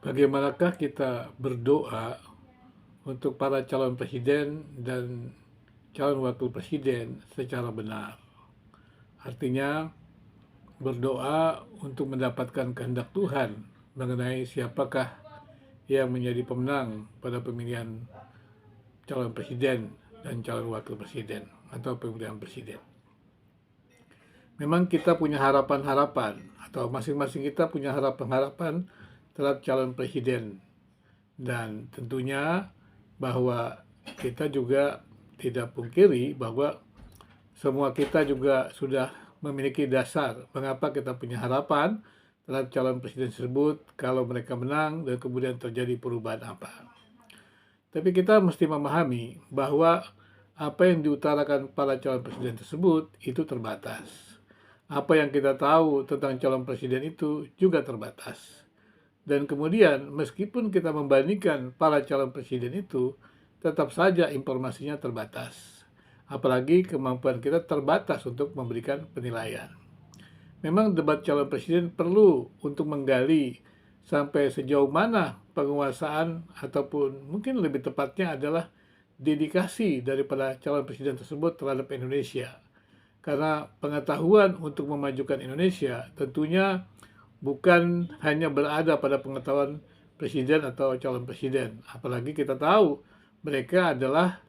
Bagaimanakah kita berdoa untuk para calon presiden dan calon wakil presiden secara benar? Artinya, berdoa untuk mendapatkan kehendak Tuhan mengenai siapakah yang menjadi pemenang pada pemilihan calon presiden dan calon wakil presiden atau pemilihan presiden. Memang kita punya harapan-harapan atau masing-masing kita punya harapan-harapan terhadap calon presiden, dan tentunya bahwa kita juga tidak pungkiri bahwa semua kita juga sudah memiliki dasar mengapa kita punya harapan terhadap calon presiden tersebut kalau mereka menang dan kemudian terjadi perubahan apa. Tapi kita mesti memahami bahwa apa yang diutarakan para calon presiden tersebut itu terbatas. Apa yang kita tahu tentang calon presiden itu juga terbatas. Dan kemudian meskipun kita membandingkan para calon presiden itu, tetap saja informasinya terbatas. Apalagi kemampuan kita terbatas untuk memberikan penilaian. Memang debat calon presiden perlu untuk menggali sampai sejauh mana penguasaan ataupun mungkin lebih tepatnya adalah dedikasi daripada calon presiden tersebut terhadap Indonesia. Karena pengetahuan untuk memajukan Indonesia tentunya bukan hanya berada pada pengetahuan presiden atau calon presiden. Apalagi kita tahu mereka adalah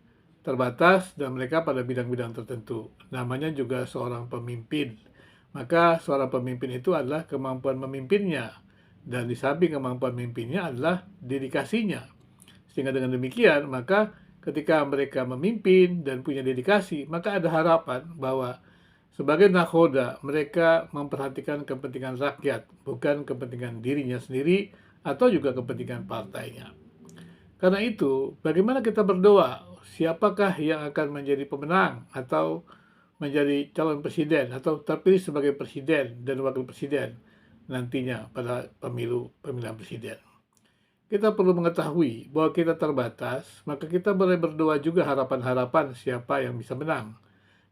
terbatas dan mereka pada bidang-bidang tertentu. Namanya juga seorang pemimpin. Maka seorang pemimpin itu adalah kemampuan memimpinnya. Dan di samping kemampuan memimpinnya adalah dedikasinya. Sehingga dengan demikian, maka ketika mereka memimpin dan punya dedikasi, maka ada harapan bahwa sebagai nakhoda, mereka memperhatikan kepentingan rakyat, bukan kepentingan dirinya sendiri atau juga kepentingan partainya. Karena itu, bagaimana kita berdoa? Siapakah yang akan menjadi pemenang atau menjadi calon presiden atau terpilih sebagai presiden dan wakil presiden nantinya pada pemilihan presiden? Kita perlu mengetahui bahwa kita terbatas, maka kita boleh berdoa juga harapan-harapan siapa yang bisa menang.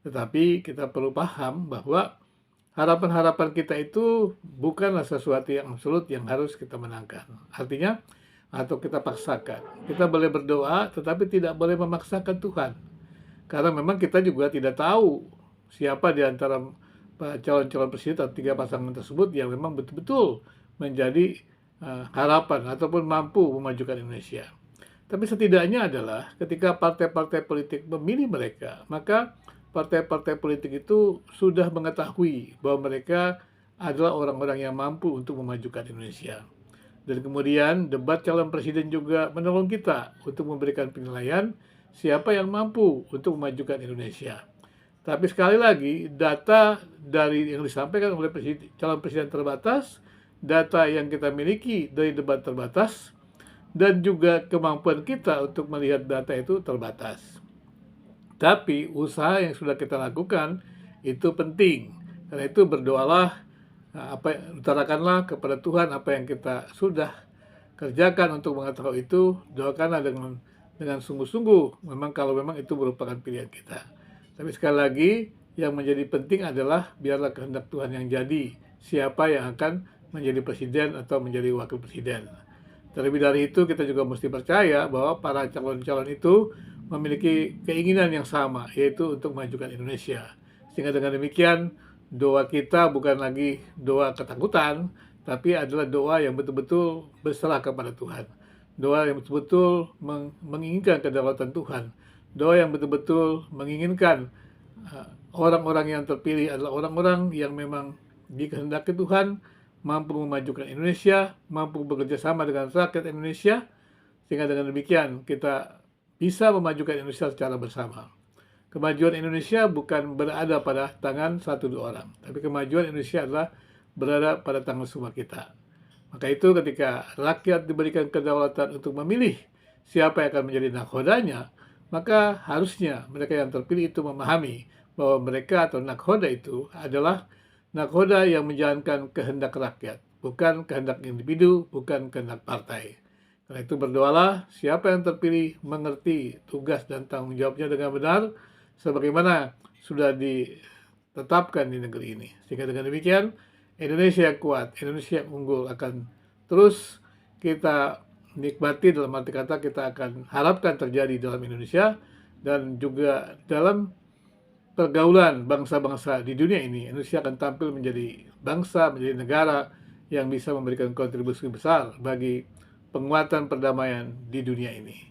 Tetapi kita perlu paham bahwa harapan-harapan kita itu bukanlah sesuatu yang absolut yang harus kita menangkan. Artinya, atau kita paksakan. Kita boleh berdoa, tetapi tidak boleh memaksakan Tuhan. Karena memang kita juga tidak tahu siapa di antara calon-calon presiden atau tiga pasangan tersebut yang memang betul-betul menjadi harapan ataupun mampu memajukan Indonesia. Tapi setidaknya adalah ketika partai-partai politik memilih mereka, maka partai-partai politik itu sudah mengetahui bahwa mereka adalah orang-orang yang mampu untuk memajukan Indonesia. Dan kemudian debat calon presiden juga menolong kita untuk memberikan penilaian siapa yang mampu untuk memajukan Indonesia. Tapi sekali lagi, data dari yang disampaikan oleh calon presiden terbatas, data yang kita miliki dari debat terbatas, dan juga kemampuan kita untuk melihat data itu terbatas. Tapi usaha yang sudah kita lakukan itu penting. Karena itu berdoalah, utarakanlah kepada Tuhan apa yang kita sudah kerjakan untuk mengetahui itu. Doakanlah dengan sungguh-sungguh, memang kalau memang itu merupakan pilihan kita. Tapi sekali lagi, yang menjadi penting adalah biarlah kehendak Tuhan yang jadi siapa yang akan menjadi presiden atau menjadi wakil presiden. Terlebih dari itu, kita juga mesti percaya bahwa para calon-calon itu memiliki keinginan yang sama, yaitu untuk memajukan Indonesia. Sehingga dengan demikian, doa kita bukan lagi doa ketakutan, tapi adalah doa yang betul-betul berserah kepada Tuhan. Doa yang betul-betul menginginkan kedaulatan Tuhan. Doa yang betul-betul menginginkan orang-orang yang terpilih adalah orang-orang yang memang dikehendaki Tuhan, mampu memajukan Indonesia, mampu bekerja sama dengan rakyat Indonesia, sehingga dengan demikian kita bisa memajukan Indonesia secara bersama. Kemajuan Indonesia bukan berada pada tangan satu dua orang, tapi kemajuan Indonesia adalah berada pada tangan semua kita. Maka itu ketika rakyat diberikan kedaulatan untuk memilih siapa yang akan menjadi nakhodanya, maka harusnya mereka yang terpilih itu memahami bahwa mereka atau nakhoda itu adalah nakhoda yang menjalankan kehendak rakyat, bukan kehendak individu, bukan kehendak partai. Karena itu berdoalah siapa yang terpilih mengerti tugas dan tanggung jawabnya dengan benar, sebagaimana sudah ditetapkan di negeri ini. Sehingga dengan demikian, Indonesia yang kuat, Indonesia yang unggul akan terus kita nikmati, dalam arti kata kita akan harapkan terjadi dalam Indonesia dan juga dalam pergaulan bangsa-bangsa di dunia ini. Indonesia akan tampil menjadi bangsa, menjadi negara yang bisa memberikan kontribusi besar bagi penguatan perdamaian di dunia ini.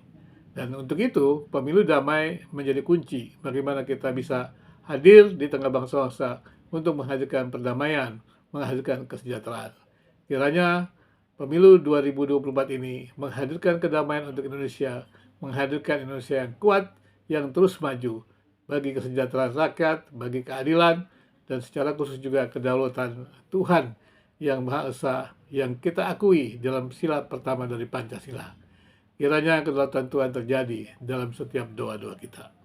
Dan untuk itu, pemilu damai menjadi kunci bagaimana kita bisa hadir di tengah bangsa-bangsa untuk menghadirkan perdamaian, menghadirkan kesejahteraan. Kiranya pemilu 2024 ini menghadirkan kedamaian untuk Indonesia, menghadirkan Indonesia yang kuat, yang terus maju bagi kesejahteraan rakyat, bagi keadilan, dan secara khusus juga kedaulatan Tuhan yang Maha Esa yang kita akui dalam sila pertama dari Pancasila. Kiranya kedaulatan Tuhan terjadi dalam setiap doa-doa kita.